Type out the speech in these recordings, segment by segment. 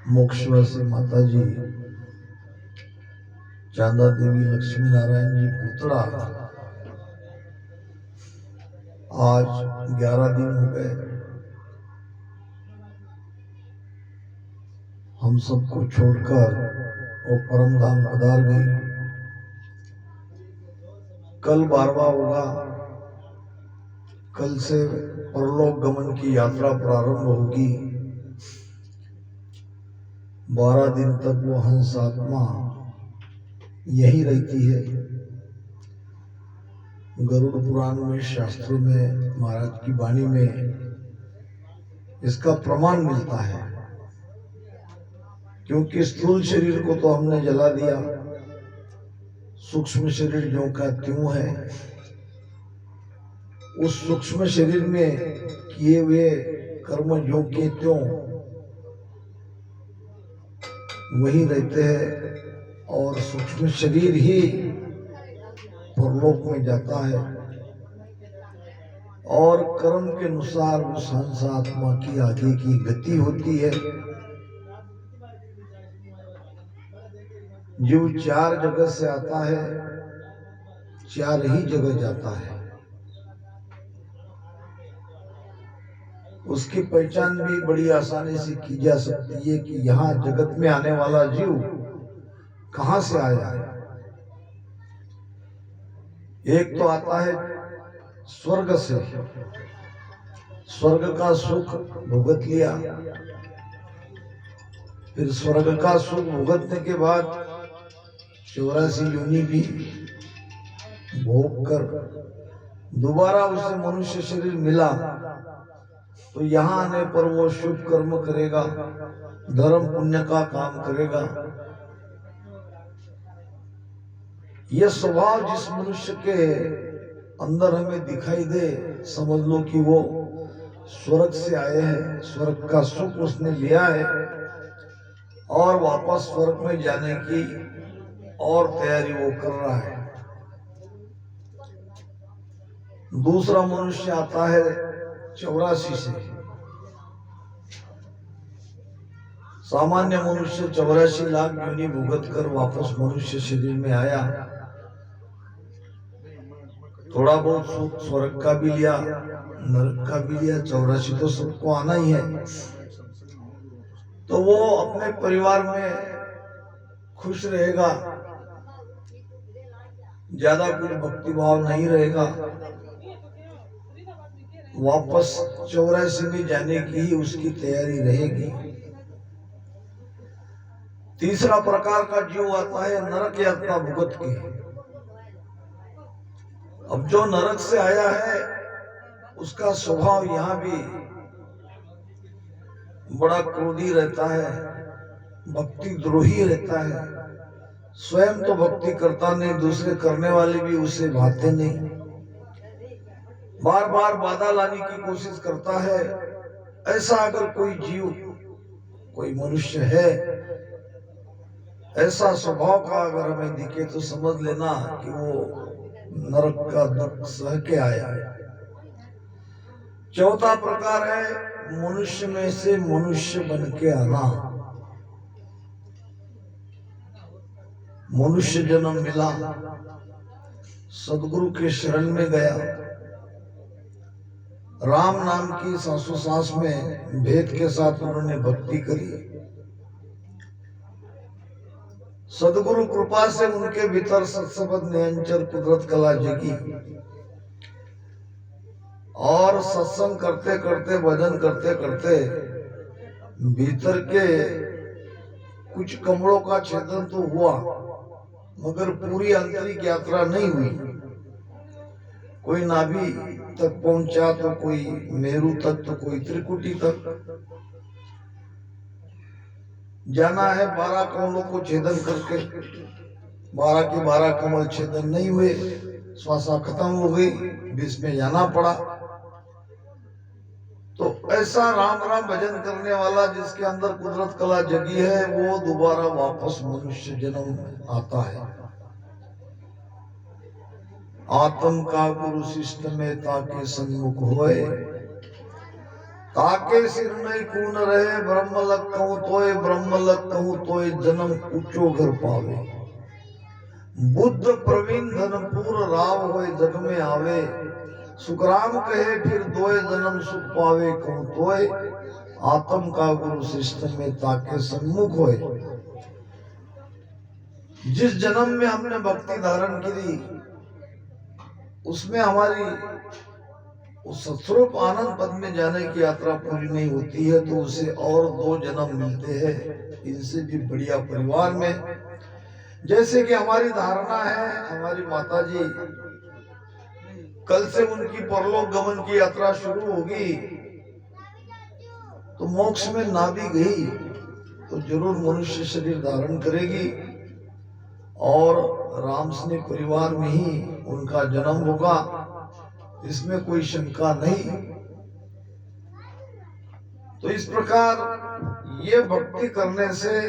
मोक्षवासी माता जी, चांदा देवी, लक्ष्मी नारायण जी पुतड़ा आज 11 दिन हो गए हम सबको छोड़कर वो परम धाम पधार गई। कल 12वां होगा, कल से परलोक गमन की यात्रा प्रारंभ होगी। 12 दिन तक वो हंस आत्मा यही रहती है। गरुड़ पुराण में, शास्त्रों में, महाराज की वाणी में इसका प्रमाण मिलता है। क्योंकि स्थूल शरीर को तो हमने जला दिया, सूक्ष्म शरीर जो का त्यों है। उस सूक्ष्म शरीर में किए हुए कर्म जो के त्यों वही रहते हैं और सूक्ष्म शरीर ही परलोक में जाता है और कर्म के अनुसार उस हंस आत्मा की आगे की गति होती है। जो 4 जगह से आता है, 4 ही जगह जाता है। उसकी पहचान भी बड़ी आसानी से की जा सकती है कि यहाँ जगत में आने वाला जीव कहाँ से आया है। एक तो आता है स्वर्ग से, स्वर्ग का सुख भुगत लिया, फिर स्वर्ग का सुख भुगतने के बाद 84 योनि भी भोग कर दोबारा उसे मनुष्य शरीर मिला, तो यहाँ आने पर वो शुभ कर्म करेगा, धर्म पुण्य का काम करेगा। यह स्वभाव जिस मनुष्य के अंदर हमें दिखाई दे, समझ लो कि वो स्वर्ग से आए हैं, स्वर्ग का सुख उसने लिया है और वापस स्वर्ग में जाने की और तैयारी वो कर रहा है। दूसरा मनुष्य आता है 84 से। सामान्य मनुष्य 84 लाख योनि भुगत कर वापस मनुष्य शरीर में आया, थोड़ा बहुत सुख स्वर्ग का भी लिया, नरक का भी लिया, 84 तो सबको आना ही है। तो वो अपने परिवार में खुश रहेगा, ज्यादा कुछ भक्ति भाव नहीं रहेगा, वापस 84 में जाने की ही उसकी तैयारी रहेगी। तीसरा प्रकार का जीव आता है नरक यात्रा भुगत के। अब जो नरक से आया है उसका स्वभाव यहाँ भी बड़ा क्रोधी रहता है, भक्ति द्रोही रहता है। स्वयं तो भक्ति करता नहीं, दूसरे करने वाले भी उसे भाते नहीं, बार बार बाधा लाने की कोशिश करता है। ऐसा अगर कोई जीव, कोई मनुष्य है, ऐसा स्वभाव का अगर हमें दिखे तो समझ लेना कि वो नरक का दुख सह के आया है। चौथा प्रकार है मनुष्य में से मनुष्य बन के आना। मनुष्य जन्म मिला, सदगुरु के शरण में गया, राम नाम की सांसों में भेद के साथ उन्होंने भक्ति करी। सदगुरु कृपा से उनके भीतर सत्संग निरंतर कुदरत कला जगी और सत्संग करते करते, भजन करते करते भीतर के कुछ कमलों का छेदन तो हुआ, मगर पूरी आंतरिक यात्रा नहीं हुई। कोई नाभि तक पहुंचा, तो कोई मेरू तक, तो कोई त्रिकुटी तक। जाना है 12 कमलों को छेदन करके, 12 के 12 कमल छेदन नहीं हुए, श्वासा खत्म हो गई, बीच में जाना पड़ा। तो ऐसा राम राम भजन करने वाला जिसके अंदर कुदरत कला जगी है, वो दोबारा वापस मनुष्य जन्म आता है। आत्म का गुरु शिष्ट में ताके सन्मुख होए, ताके सिर नहीं कून रहे ब्रह्म लग कहूं तोय ब्रह्म लग कहूं तोय जन्म ऊंचो घर पावे। बुद्ध प्रवीण धनपुर राव होए जग में आवे। सुखराम कहे फिर दोए जन्म सुख पावे कहूं तोय आत्म का गुरु सिस्टम में ताके सन्मुख होए। जिस जन्म में हमने भक्ति धारण की उसमें हमारी उस सत्स्वरूप आनंद पद में जाने की यात्रा पूरी नहीं होती है तो उसे और 2 जन्म मिलते हैं इनसे भी बढ़िया परिवार में। जैसे कि हमारी धारणा है हमारी माता जी कल से उनकी परलोक गमन की यात्रा शुरू होगी तो मोक्ष में ना भी गई तो जरूर मनुष्य शरीर धारण करेगी और राम स्नेह परिवार में ही उनका जन्म होगा, इसमें कोई शंका नहीं। तो इस प्रकार ये भक्ति करने से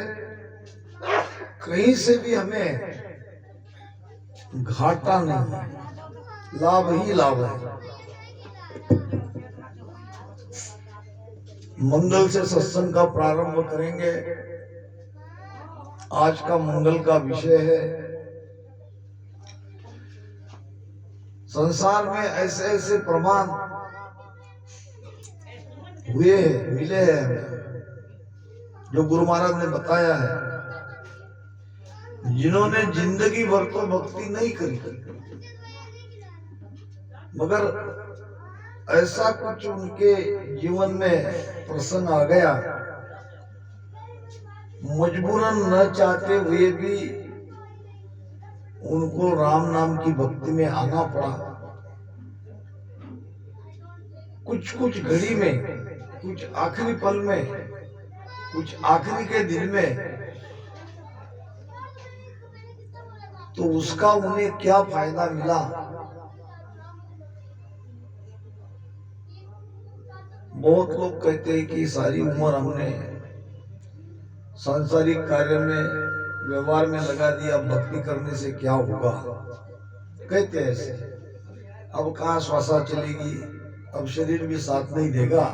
कहीं से भी हमें घाटा नहीं है, लाभ ही लाभ है। मंगल से सत्संग का प्रारंभ करेंगे। आज का मंगल का विषय है संसार में ऐसे ऐसे प्रमाण हुए हैं मिले हैं हमें जो गुरु महाराज ने बताया है, जिन्होंने जिंदगी भर तो भक्ति नहीं करी मगर ऐसा कुछ उनके जीवन में प्रसंग आ गया, मजबूरन न चाहते हुए भी उनको राम नाम की भक्ति में आना पड़ा। कुछ घड़ी में, कुछ आखिरी पल में, कुछ आखिरी के दिन में, तो उसका उन्हें क्या फायदा मिला। बहुत लोग कहते हैं कि सारी उम्र हमने सांसारिक कार्य में व्यवहार में लगा दिया, भक्ति करने से क्या होगा, कहते हैं ऐसे। अब कहाँ श्वासा चलेगी, अब शरीर भी साथ नहीं देगा,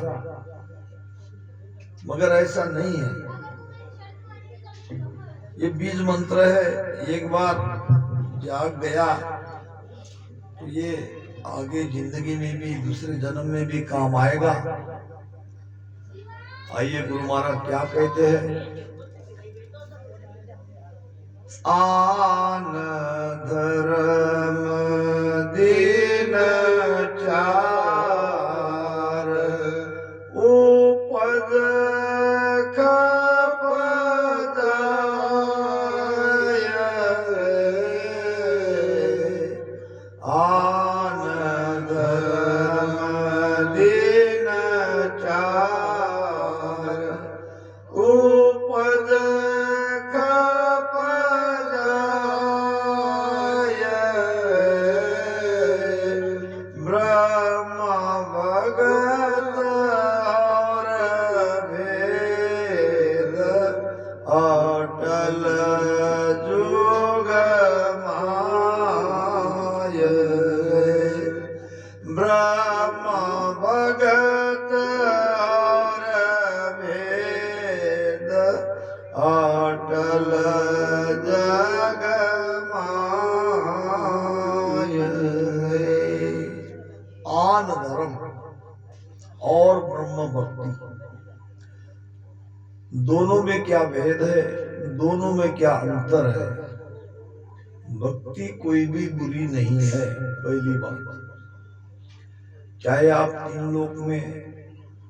मगर ऐसा नहीं है। ये बीज मंत्र है, एक बार जाग गया तो ये आगे जिंदगी में भी दूसरे जन्म में भी काम आएगा। आइए गुरु महाराज क्या कहते हैं। आन धर्म दीन चार उपद आन धर्म दीन चार उपद अटल जुग माय ब्रह्म भगत और वेद अटल जग माय। आन धर्म और ब्रह्म भक्ति दोनों में क्या भेद है, दोनों में क्या अंतर है। भक्ति कोई भी बुरी नहीं है, पहली बात। चाहे आप 3 लोक में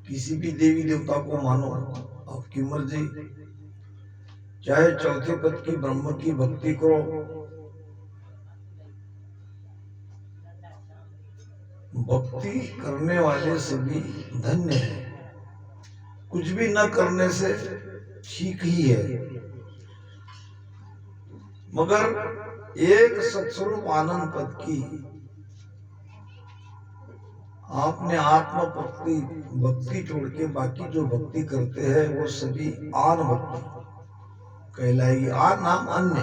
किसी भी देवी देवता को मानो, आपकी मर्जी, चाहे चौथे पद की ब्रह्म की भक्ति करो, भक्ति करने वाले सभी धन्य है। कुछ भी न करने से ठीक ही है, मगर एक सत्स्वरूप आनंद पद की आपने आत्म भक्ति छोड़ के बाकी जो भक्ति करते हैं वो सभी आन भक्ति कहलाएगी। आन नाम अन्य।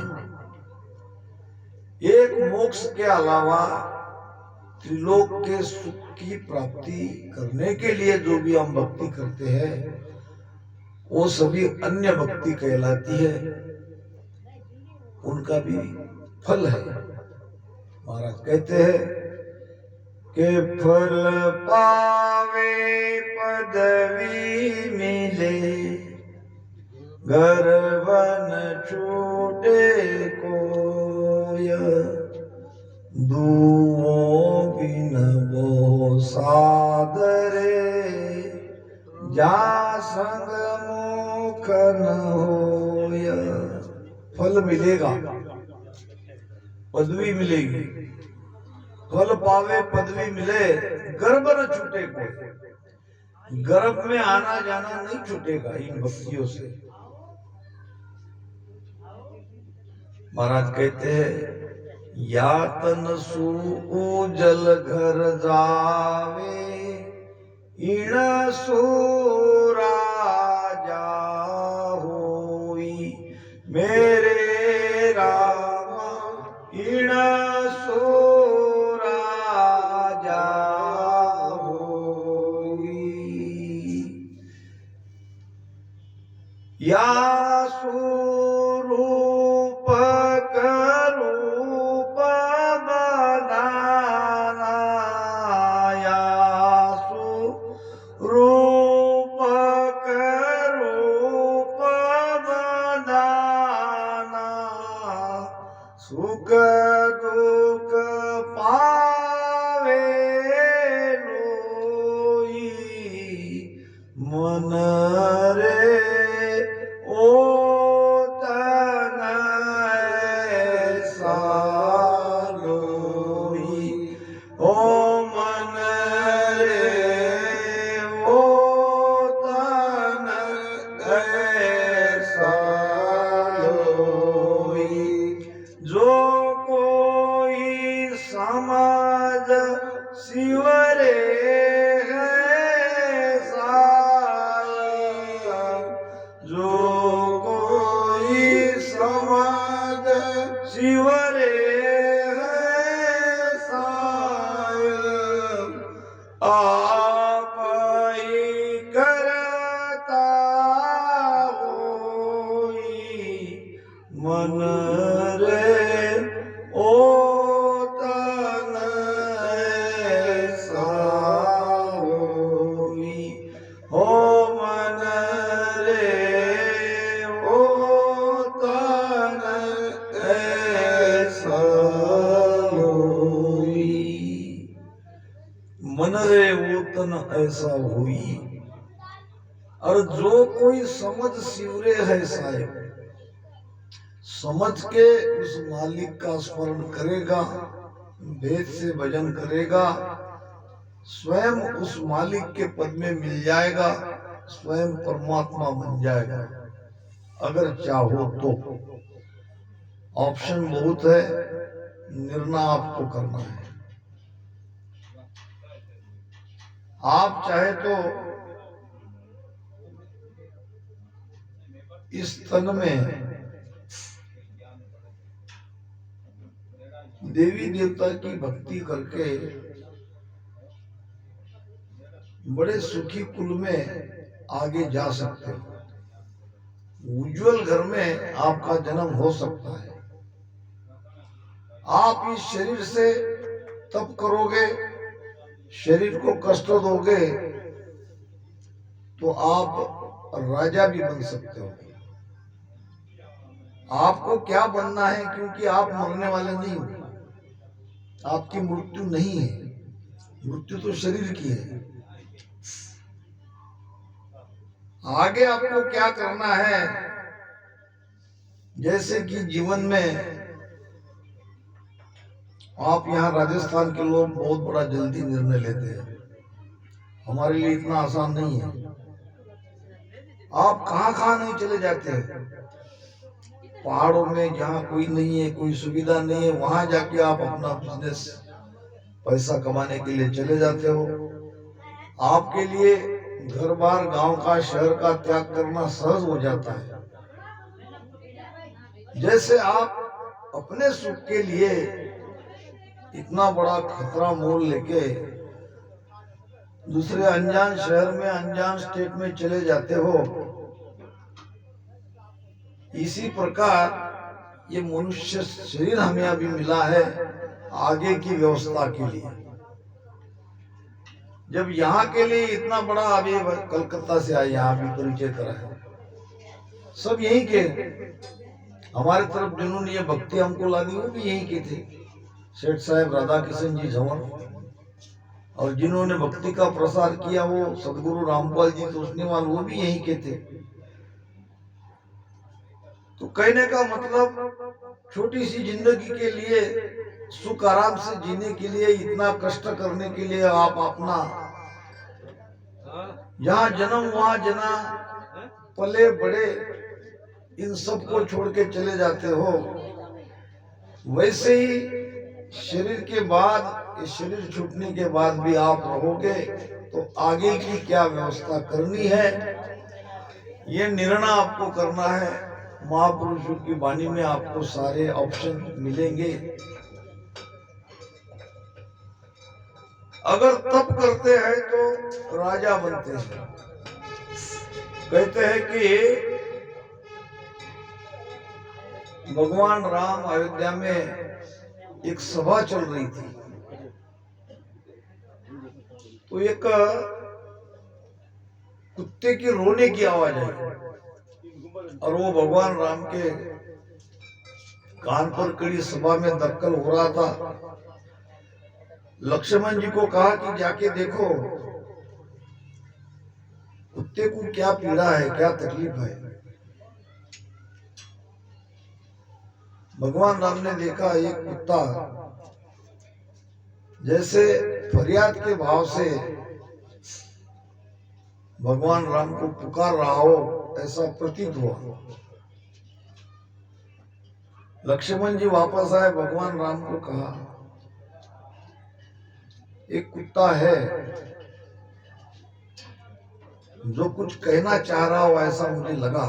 एक मोक्ष के अलावा त्रिलोक के सुख की प्राप्ति करने के लिए जो भी हम भक्ति करते हैं वो सभी अन्य भक्ति कहलाती है, उनका भी फल है। महाराज कहते हैं कि फल पावे पदवी मिले, घर बन छूटे कोय, दुओ बिन बो सादरे, जा संग मुख न होय। फल मिलेगा, पदवी मिलेगी, फल पावे पदवी मिले, गर्भ न छूटे कोई। गर्भ में आना जाना नहीं छूटेगा इन भक्तियों से। महाराज कहते हैं यातन सूजल घर जावे, इण सूरा जा होई, मेरे रामा इण सूरा जा होई। या स्वरूप करूप बनाना, या स्वरूप करूप बनाना, सुख दुख पावे लोई, मन रे ओ तन ऐसा लोई, ओ मन रे ओ तन ऐसा लोई, जो कोई समझ शिवरे है साया, जो कोई समझ शिवरे है साया, आप ही करता होई, मन रे ओ तन ऐसा होई, ओ मन रे ओ तन ऐसा होई, मन रे वो तन ऐसा हुई। और जो कोई समझ शिवरे है साहेब, समझ के उस मालिक का स्मरण करेगा, भेद से भजन करेगा, स्वयं उस मालिक के पद में मिल जाएगा, स्वयं परमात्मा बन जाएगा। अगर चाहो तो ऑप्शन बहुत है, निर्णय आपको करना है। आप चाहे तो इस तन में देवी देवता की भक्ति करके बड़े सुखी कुल में आगे जा सकते हो, उज्जवल घर में आपका जन्म हो सकता है। आप इस शरीर से तप करोगे, शरीर को कष्ट दोगे तो आप राजा भी बन सकते हो। आपको क्या बनना है, क्योंकि आप मरने वाले नहीं हो, आपकी मृत्यु नहीं है, मृत्यु तो शरीर की है। आगे आपको क्या करना है, जैसे कि जीवन में आप यहाँ राजस्थान के लोग बहुत बड़ा जल्दी निर्णय लेते हैं, हमारे लिए इतना आसान नहीं है। आप कहाँ नहीं चले जाते हैं, पहाड़ों में जहाँ कोई नहीं है, कोई सुविधा नहीं है, वहां जाके आप अपना बिजनेस पैसा कमाने के लिए चले जाते हो। आपके लिए घर बार गांव का शहर का त्याग करना सहज हो जाता है। जैसे आप अपने सुख के लिए इतना बड़ा खतरा मोल लेके दूसरे अनजान शहर में, अनजान स्टेट में चले जाते हो। इसी प्रकार ये मनुष्य शरीर हमें अभी मिला है आगे की व्यवस्था के लिए। जब यहाँ के लिए इतना बड़ा, अभी कलकत्ता से आए, यहाँ भी परिचय करा है, सब यहीं के। हमारे तरफ जिन्होंने ये भक्ति हमको ला दी वो भी यहीं के थे, सेठ साहब राधा किशन जी झंवर। और जिन्होंने भक्ति का प्रसार किया वो सदगुरु रामपाल जी तोषनीवाल, वो भी यहीं के थे। तो कहने का मतलब, छोटी सी जिंदगी के लिए, सुख आराम से जीने के लिए, इतना कष्ट करने के लिए आप अपना यहाँ जन्म वहां जना, पले बड़े, इन सब को छोड़ के चले जाते हो। वैसे ही शरीर के बाद, इस शरीर छूटने के बाद भी आप रहोगे तो आगे की क्या व्यवस्था करनी है, ये निर्णय आपको करना है। महापुरुषों की वाणी में आपको सारे ऑप्शन मिलेंगे। अगर तप करते हैं तो राजा बनते हैं। कहते हैं कि भगवान राम अयोध्या में एक सभा चल रही थी, तो एक कुत्ते की रोने की आवाज आई और वो भगवान राम के कान पर कड़ी सभा में दक्कल हो रहा था। लक्ष्मण जी को कहा कि जाके देखो कुत्ते को क्या पीड़ा है, क्या तकलीफ है। भगवान राम ने देखा एक कुत्ता जैसे फरियाद के भाव से भगवान राम को पुकार रहा हो, ऐसा प्रतीत हुआ। लक्ष्मण जी वापस आए, भगवान राम को कहा एक कुत्ता है जो कुछ कहना चाह रहा हो, ऐसा मुझे लगा।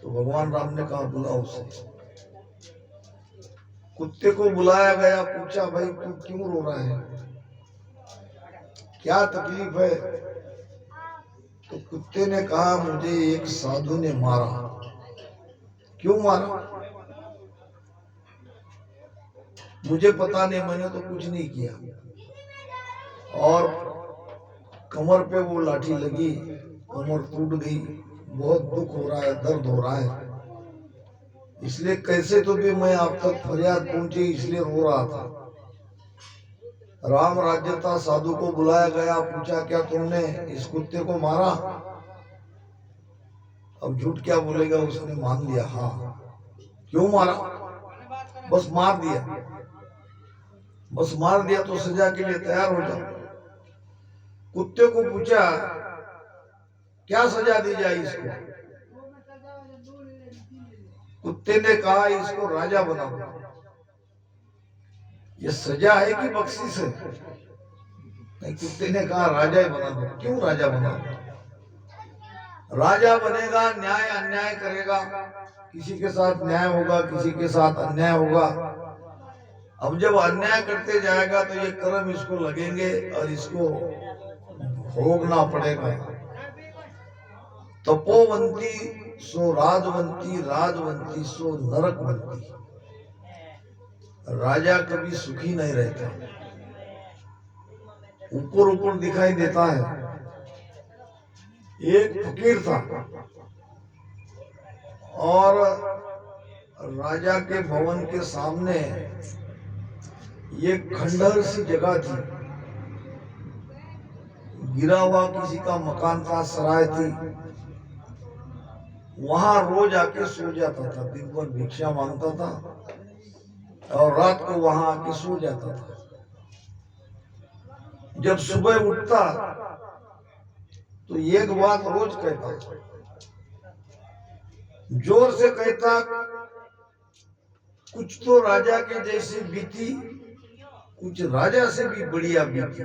तो भगवान राम ने कहा बुलाओ उसे। कुत्ते को बुलाया गया, पूछा भाई तू क्यों रो रहा है, क्या तकलीफ है। तो कुत्ते ने कहा मुझे एक साधु ने मारा। क्यों मारा? मुझे पता नहीं, मैंने तो कुछ नहीं किया। और कमर पे वो लाठी लगी, कमर टूट गई, बहुत दुख हो रहा है, दर्द हो रहा है। इसलिए कैसे तो भी मैं आप तक फरियाद पहुंची, इसलिए रो रहा था। राम राज्य था, साधु को बुलाया गया, पूछा क्या तुमने इस कुत्ते को मारा? अब झूठ क्या बोलेगा, उसने मान लिया हाँ। क्यों मारा? बस मार दिया। बस मार दिया तो सजा के लिए तैयार हो जाओ। कुत्ते को पूछा क्या सजा दी जाए इसको? कुत्ते ने कहा इसको राजा बनाओ। ये सजा है कि बख्शिश है? नहीं, कुत्ते ने कहा राजा ही बना दो। क्यों राजा बना दो? राजा बनेगा, न्याय अन्याय करेगा, किसी के साथ न्याय होगा, किसी के साथ अन्याय होगा। अब जब अन्याय करते जाएगा तो ये कर्म इसको लगेंगे और इसको भोगना पड़ेगा। तपोवंती सो राजवंती, राजवंती सो नरकवंती। राजा कभी सुखी नहीं रहता, ऊपर ऊपर दिखाई देता है। एक फकीर था और राजा के भवन के सामने ये खंडहर सी जगह थी, गिरा हुआ किसी का मकान था, सराय थी। वहां रोज आके सो जाता था, दिन भर भिक्षा मांगता था और रात को वहां आके सो जाता था। जब सुबह उठता तो एक बात रोज कहता, जोर से कहता कुछ तो राजा के जैसी बीती, कुछ राजा से भी बढ़िया बीती।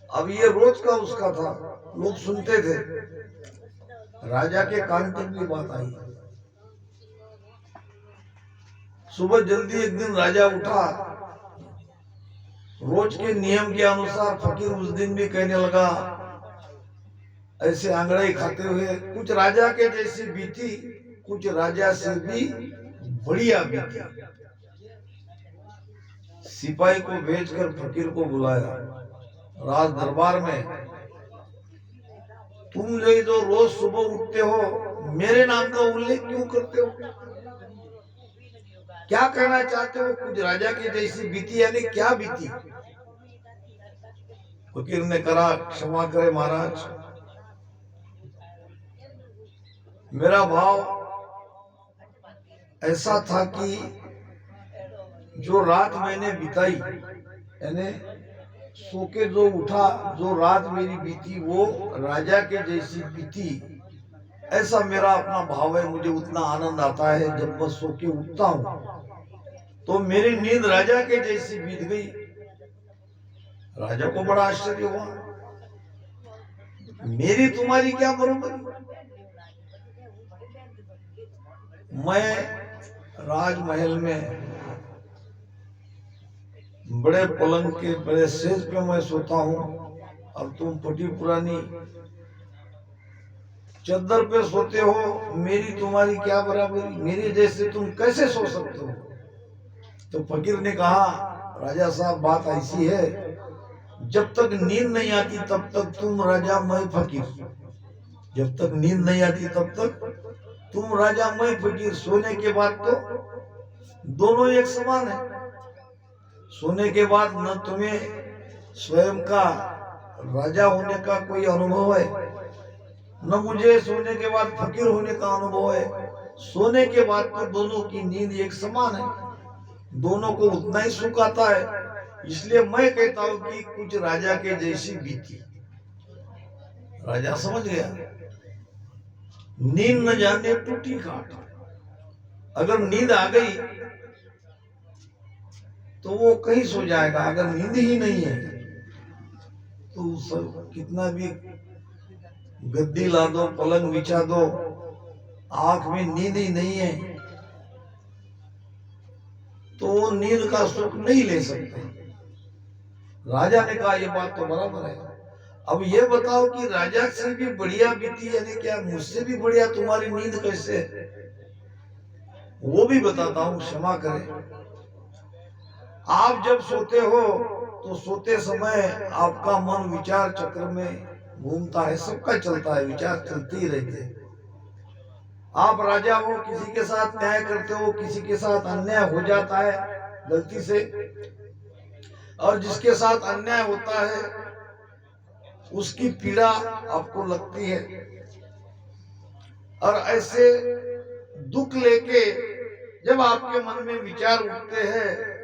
अब ये रोज का उसका था, लोग सुनते थे। राजा के कान तक भी बात आई। सुबह जल्दी एक दिन राजा उठा, रोज के नियम के अनुसार फकीर उस दिन भी कहने लगा, ऐसे अंगड़ाई खाते हुए, कुछ राजा के जैसी बीती, कुछ राजा से भी बढ़िया बीती। सिपाही को भेजकर फकीर को बुलाया राज दरबार में। तुम जो रोज सुबह उठते हो, मेरे नाम का उल्लेख क्यों करते हो? क्या कहना चाहते हो? कुछ राजा की जैसी बीती यानी क्या बीती? फकीर ने कहा, क्षमा करे महाराज, मेरा भाव ऐसा था कि जो रात मैंने बिताई, यानी सो के जो उठा, जो रात मेरी बीती वो राजा के जैसी बीती, ऐसा मेरा अपना भाव है। मुझे उतना आनंद आता है जब मैं सो के उठता हूँ तो मेरी नींद राजा के जैसी बीत गई। राजा को बड़ा आश्चर्य हुआ, मेरी तुम्हारी क्या बराबरी? मैं राजमहल में बड़े पलंग के बड़े सेज पे मैं सोता हूँ, अब तुम फटी पुरानी चद्दर पे सोते हो, मेरी तुम्हारी क्या बराबरी? मेरे जैसे तुम कैसे सो सकते हो? तो फकीर ने कहा, राजा साहब बात ऐसी है, जब तक नींद नहीं आती तब तक तुम राजा मैं फकीर, जब तक नींद नहीं आती तब तक तुम राजा मैं फकीर, सोने के बाद तो दोनों एक समान है। सोने के बाद न तुम्हें स्वयं का राजा होने का कोई अनुभव है, न मुझे सोने के बाद फकीर होने का अनुभव है। सोने के बाद तो दोनों की नींद एक समान है, दोनों को उतना ही सुख आता है। इसलिए मैं कहता हूं कि कुछ राजा के जैसी बीती। राजा समझ गया, नींद न जाने टूटी खाट। अगर नींद आ गई तो वो कहीं सो जाएगा, अगर नींद ही नहीं है तो सब कितना भी गद्दी ला दो, पलंग बिछा दो, आंख में नींद ही नहीं है तो वो नींद का सुख नहीं ले सकते। राजा ने कहा, ये बात तो बराबर है। अब ये बताओ कि राजा से भी बढ़िया बीती, यानी क्या मुझसे भी बढ़िया तुम्हारी नींद कैसे है? वो भी बताता हूं, क्षमा करें। आप जब सोते हो तो सोते समय आपका मन विचार चक्र में घूमता है, सबका चलता है, विचार चलते ही रहते हैं। आप राजा हो, किसी के साथ न्याय करते हो, किसी के साथ अन्याय हो जाता है गलती से, और जिसके साथ अन्याय होता है उसकी पीड़ा आपको लगती है, और ऐसे दुख लेके जब आपके मन में विचार उठते हैं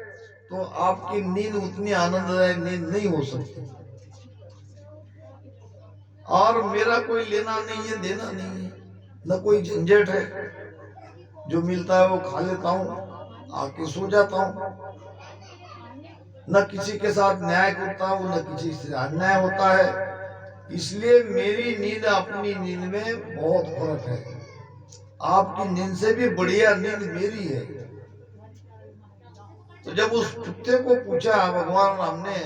तो आपकी नींद उतनी आनंददायक नींद नहीं हो सकती। और मेरा कोई लेना नहीं है, देना नहीं है, न कोई झंझट है, जो मिलता है वो खा लेता हूँ, आके सो जाता हूँ, न किसी के साथ न्याय करता हूँ न किसी से अन्याय होता है। इसलिए मेरी नींद अपनी नींद में बहुत फर्क है, आपकी नींद से भी बढ़िया नींद मेरी है। तो जब उस कुत्ते को पूछा भगवान राम ने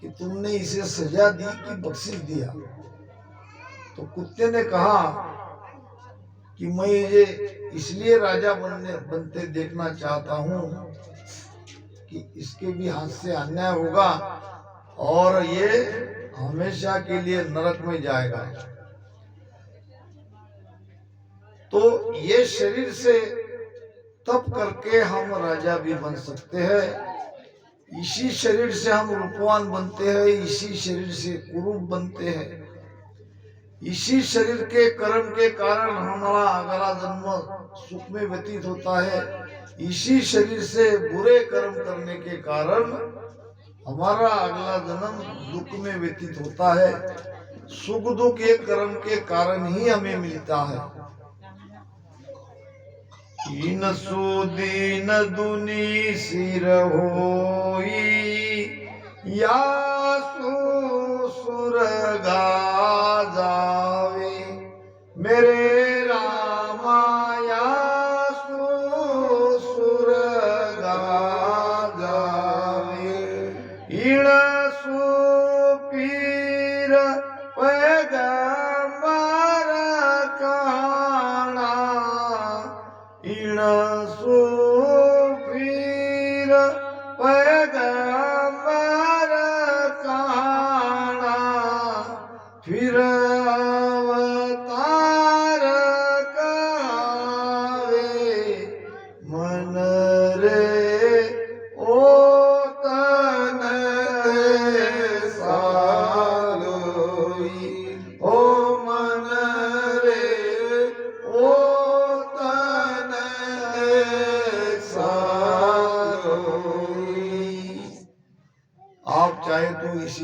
कि तुमने इसे सजा दी कि बख्शिश दिया, तो कुत्ते ने कहा कि मैं ये इसलिए राजा बनते देखना चाहता हूँ कि इसके भी हाथ से अन्याय होगा और ये हमेशा के लिए नरक में जाएगा। तो ये शरीर से तप करके हम राजा भी बन सकते हैं, इसी शरीर से हम रूपवान बनते हैं, इसी शरीर से कुरूप बनते हैं, इसी शरीर के कर्म के कारण हमारा अगला जन्म सुख में व्यतीत होता है, इसी शरीर से बुरे कर्म करने के कारण हमारा अगला जन्म दुख में व्यतीत होता है। सुख दुख एक कर्म के कारण ही हमें मिलता है। इन सुदीन दुनी सिर होई या सुरगा जावे मेरे रामा या सुरगा जावे।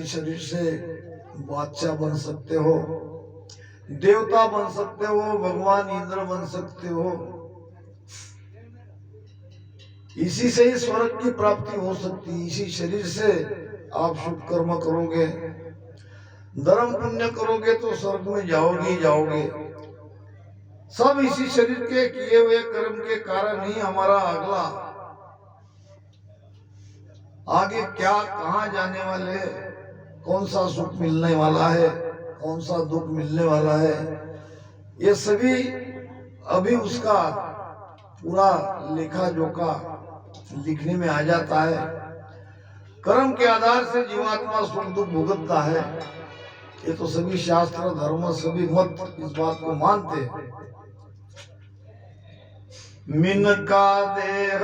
शरीर से बादशाह बन सकते हो, देवता बन सकते हो, भगवान इंद्र बन सकते हो। इसी से ही स्वर्ग की प्राप्ति हो सकती है। इसी शरीर से आप शुभ कर्म करोगे, धर्म पुण्य करोगे तो स्वर्ग में जाओगे ही जाओगे। सब इसी शरीर के किए हुए कर्म के कारण ही हमारा अगला आगे क्या कहाँ जाने वाले, कौन सा सुख मिलने वाला है, कौन सा दुख मिलने वाला है, ये सभी अभी उसका पूरा लेखा जोखा लिखने में आ जाता है। कर्म के आधार से जीवात्मा सुख दुख भुगतता है। ये तो सभी शास्त्र धर्म सभी मत इस बात को मानते हैं। मिन का देह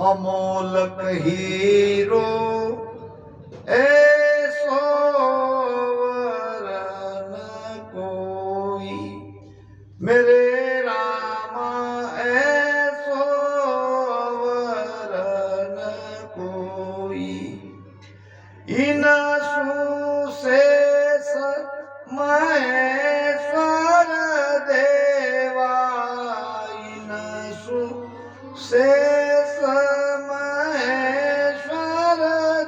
अमोलक हीरो, ऐसो वर न कोई, मेरे रामा ऐसो वर न कोई। इन सुशेष महेश्वर देवा, इन सुशेष महेश्वर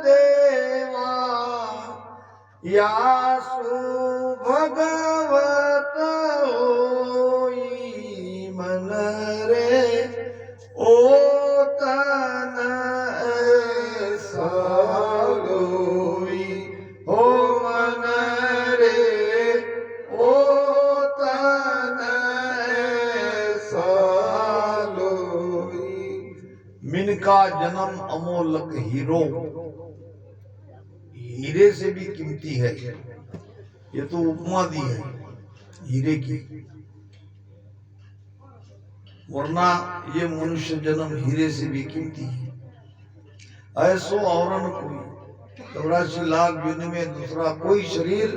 देवा, यासु भगवत होई मन रे ओ तन ऐसा लोई, ओ मन रे ओ तन ऐसा लोई। मिन का जन्म अमोलक हीरो, हीरे से भी कीमती है। ये तो उपमा दी है हीरे की, वरना ये मनुष्य जन्म हीरे से भी कीमती है। ऐसो औरन कोई, 84 लाख योनि में दूसरा कोई शरीर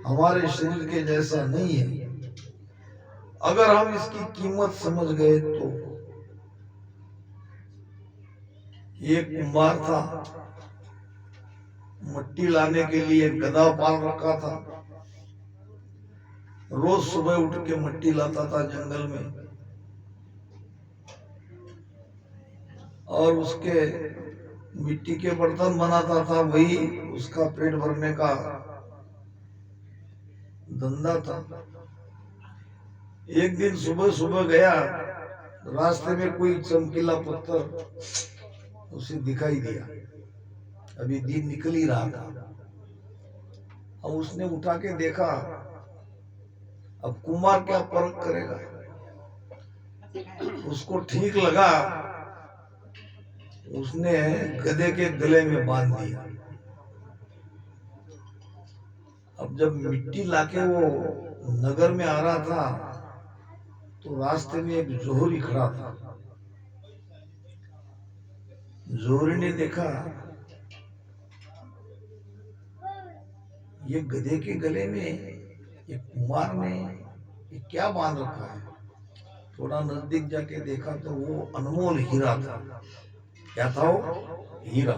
हमारे शरीर के जैसा नहीं है। अगर हम इसकी कीमत समझ गए तो। एक कुम्हार था, मिट्टी लाने के लिए गधा पाल रखा था। रोज सुबह उठ के मिट्टी लाता था जंगल में, और उसके मिट्टी के बर्तन बनाता था। वही उसका पेट भरने का धंधा था। एक दिन सुबह सुबह गया, रास्ते में कोई चमकीला पत्थर उसे दिखाई दिया। अभी दिन निकल ही रहा था। अब उसने उठा के देखा। अब कुमार क्या परख करेगा, उसको ठीक लगा, उसने गधे के गले में बांध दिया। अब जब मिट्टी लाके वो नगर में आ रहा था तो रास्ते में एक जोहरी खड़ा था। जोहरी ने देखा ये गधे के गले में ये कुमार ने ये क्या बांध रखा है। थोड़ा नजदीक जाके देखा तो वो अनमोल हीरा था। क्या था वो? हीरा।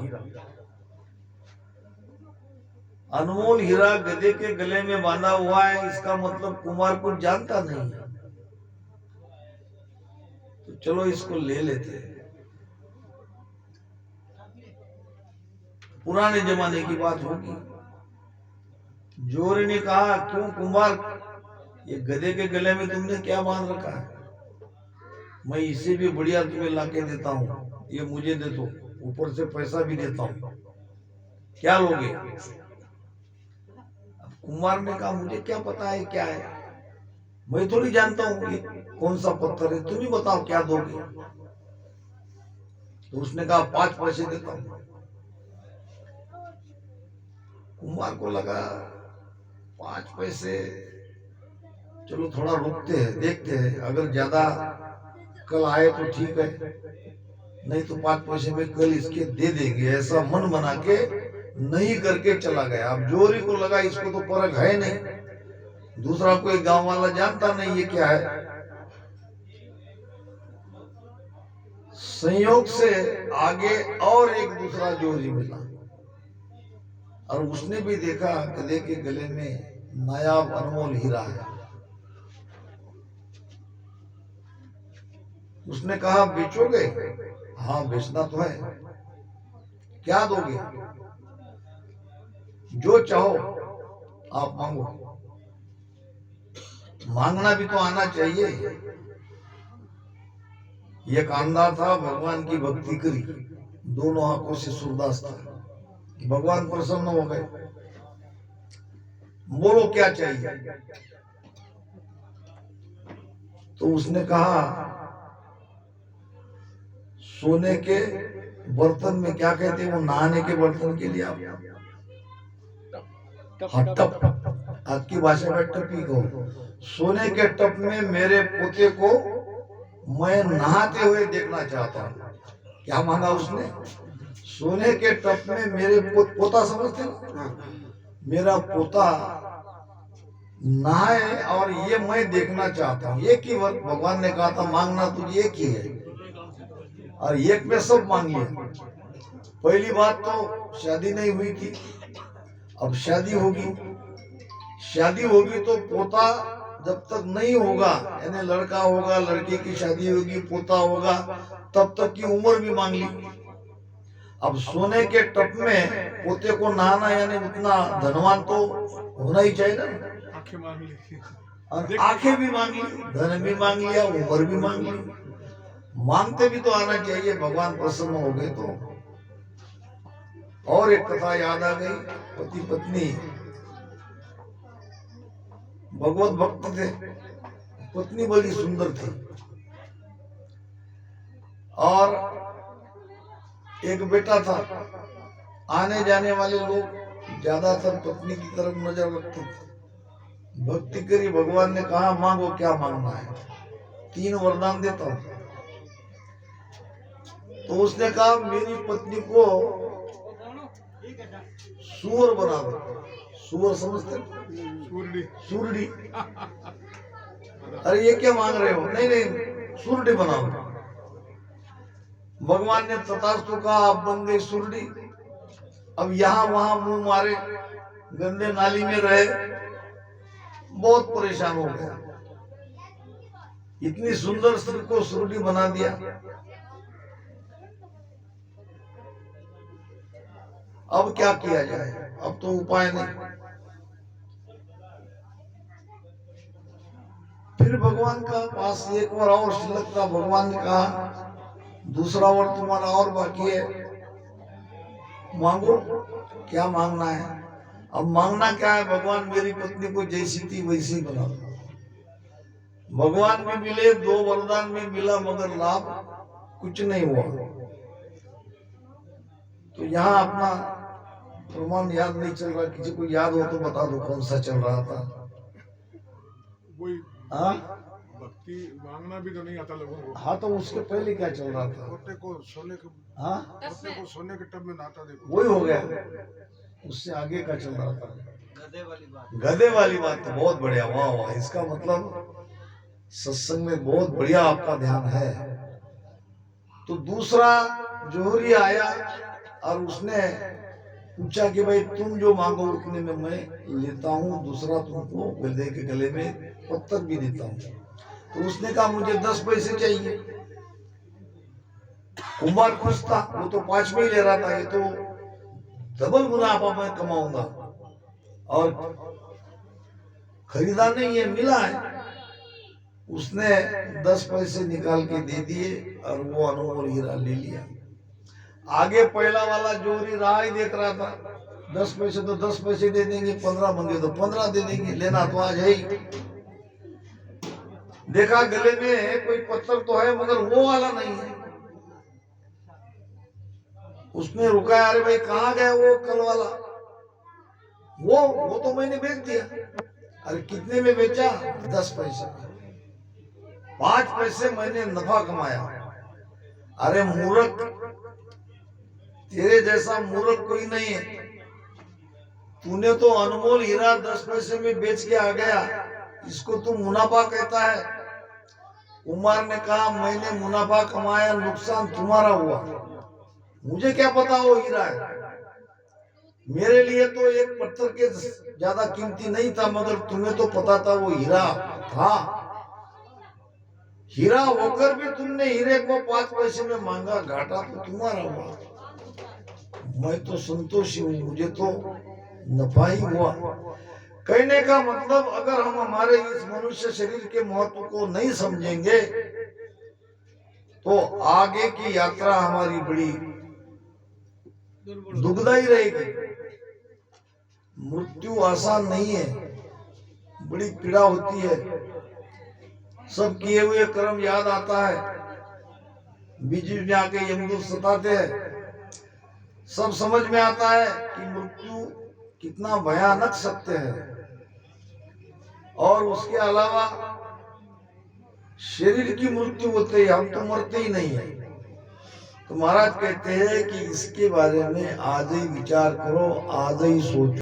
अनमोल हीरा गधे के गले में बांधा हुआ है, इसका मतलब कुमार कुछ जानता नहीं है। तो चलो इसको ले लेते हैं। पुराने जमाने की बात होगी। जोहरी ने कहा, क्यों कुमार, ये गधे के गले में तुमने क्या बांध रखा है? मैं इसे भी बढ़िया तुम्हें लाके देता हूँ, ये मुझे दे दो, ऊपर से पैसा भी देता हूँ, क्या लोगे? अब कुमार ने कहा, मुझे क्या पता है क्या है, मैं थोड़ी जानता हूँ ये कौन सा पत्थर है, तुम ही बताओ क्या दोगे? तो उसने कहा 5 पैसे देता हूँ। कुमार को लगा 5 पैसे, चलो थोड़ा रुकते हैं, देखते हैं, अगर ज्यादा कल आए तो ठीक है, नहीं तो 5 पैसे में कल इसके दे देंगे। ऐसा मन बना के नहीं करके चला गया। अब जोहरी को लगा इसको तो परख है नहीं, दूसरा कोई गांव वाला जानता नहीं ये क्या है। संयोग से आगे और एक दूसरा जोहरी मिला। और उसने भी देखा गले के गले में नायाब अनमोल हीरा है। उसने कहा बेचोगे? हाँ बेचना तो है। क्या दोगे? जो चाहो आप मांगो। मांगना भी तो आना चाहिए। ये कामदार था, भगवान की भक्ति करी, दोनों आंखों से सूरदास था। भगवान प्रसन्न हो गए। बोलो क्या चाहिए? तो उसने कहा सोने के बर्तन में, क्या कहते हैं वो नहाने के बर्तन के लिए, आप हाँ टप, आपकी भाषा में टपी को, सोने के टप में मेरे पोते को मैं नहाते हुए देखना चाहता हूँ। क्या मांगा उसने? सोने के टप में मेरे पोता, समझते ना, मेरा पोता नहाए और ये मैं देखना चाहता हूँ। एक ही वक्त भगवान ने कहा था मांगना तुझे एक ही है, और एक में सब मांग लिया। पहली बात तो शादी नहीं हुई थी, अब शादी होगी। शादी होगी तो पोता जब तक नहीं होगा, यानी लड़का होगा, लड़की की शादी होगी, पोता होगा, तब तक की उम्र भी मांग ली। अब सोने के टप में पोते को नहाना, यानी उतना धनवान तो होना ही चाहिए ना। आंखें मांग ली, आंखें भी मांग ली, धन भी मांग लिया, उम्र भी मांग ली। मांगते भी तो आना चाहिए, भगवान प्रसन्न हो गए तो। और एक कथा याद आ गई। पति पत्नी भगवत भक्त थे, पत्नी बड़ी सुंदर थी, और एक बेटा था। आने जाने वाले लोग ज्यादातर पत्नी की तरफ नजर रखते थे। भक्ति करी, भगवान ने कहा मांगो क्या मांगना है, 3 वरदान देता हूं। तो उसने कहा मेरी पत्नी को सूअर बना दो। सूअर समझते? सूरडी। अरे ये क्या मांग रहे हो? नहीं नहीं, सूरडी बनाओ। भगवान ने तथास्तु कहा, आप बन गई सूरडी। अब यहाँ वहां मुंह मारे, गंदे नाली में रहे, बहुत परेशान हो गया। इतनी सुंदर स्त्री को सूरडी बना दिया। अब क्या किया जाए? अब तो उपाय नहीं। फिर भगवान का पास एक बार और शिलक था। भगवान ने कहा दूसरा वर तुम्हारा और बाकी है, मांगो क्या मांगना है। अब मांगना क्या है? भगवान मेरी पत्नी को जैसी थी वैसी बना दो। भगवान भी मिले, 2 वरदान भी मिला, मगर लाभ कुछ नहीं हुआ। तो यहाँ अपना प्रमाण याद नहीं चल रहा, किसी को याद हो तो बता दो कौन सा चल रहा था। वही भक्ति मांगना भी तो नहीं आता लोगों को। हाँ तो उसके पहले क्या चल रहा था? पोते को सोने के, हाँ पोते को सोने के टब में नहाता देखो, वही हो गया। उससे आगे का चल रहा था गधे वाली बात। गधे वाली बात तो बहुत बढ़िया, वाह वाह। इसका मतलब सत्संग में बहुत बढ़िया आपका ध्यान है। तो दूसरा जोहरी आया और उसने पूछा कि भाई तुम जो मांगो उतने में मैं लेता हूँ, दूसरा तुमको गधे के गले में पत्थर भी देता हूँ। तो उसने कहा मुझे 10 पैसे चाहिए। कुमार खुश था, वो तो 5 में ही ले रहा था, ये तो डबल मुनाफा मैं कमाऊंगा। और खरीदा नहीं है, मिला है। उसने 10 पैसे निकाल के दे दिए और वो अनमोल हीरा ले लिया। आगे पहला वाला जोहरी राह ही देख रहा था, 10 पैसे तो 10 पैसे दे देंगे, 15 मंगे तो 15 दे देंगे, लेना तो आज है ही। देखा गले में कोई पत्थर तो है मगर वो वाला नहीं है। उसने रुका, अरे भाई कहाँ गया वो कल वाला? वो तो मैंने बेच दिया। अरे कितने में बेचा? 10 पैसे। 5 पैसे मैंने नफा कमाया। अरे मूर्ख, तेरे जैसा मूर्ख कोई नहीं है। तूने तो अनमोल हीरा 10 पैसे में बेच के आ गया, इसको तू मुनाफा कहता है? कुमार ने कहा मैंने मुनाफा कमाया, नुकसान तुम्हारा हुआ, मुझे क्या पता वो हीरा है। मेरे लिए तो एक पत्थर के ज्यादा कीमती नहीं था, मगर तुम्हें तो पता था वो हीरा था। हीरा होकर भी तुमने हीरे को 5 पैसे में मांगा, घाटा तो तुम्हारा हुआ। मैं तो संतोषी हूँ, मुझे तो नफा ही हुआ। कहने का मतलब, अगर हम हमारे इस मनुष्य शरीर के महत्व को नहीं समझेंगे तो आगे की यात्रा हमारी बड़ी दुखदाई रहेगी। मृत्यु आसान नहीं है, बड़ी पीड़ा होती है। सब किए हुए कर्म याद आता है, बीच बीच में आके यमदूत सताते हैं। सब समझ में आता है कि मृत्यु कितना भयानक सत्य है। और उसके अलावा शरीर की मृत्यु होते ही हम तो मरते ही नहीं है। तो महाराज कहते हैं कि इसके बारे में आज ही विचार करो, आज ही सोचो।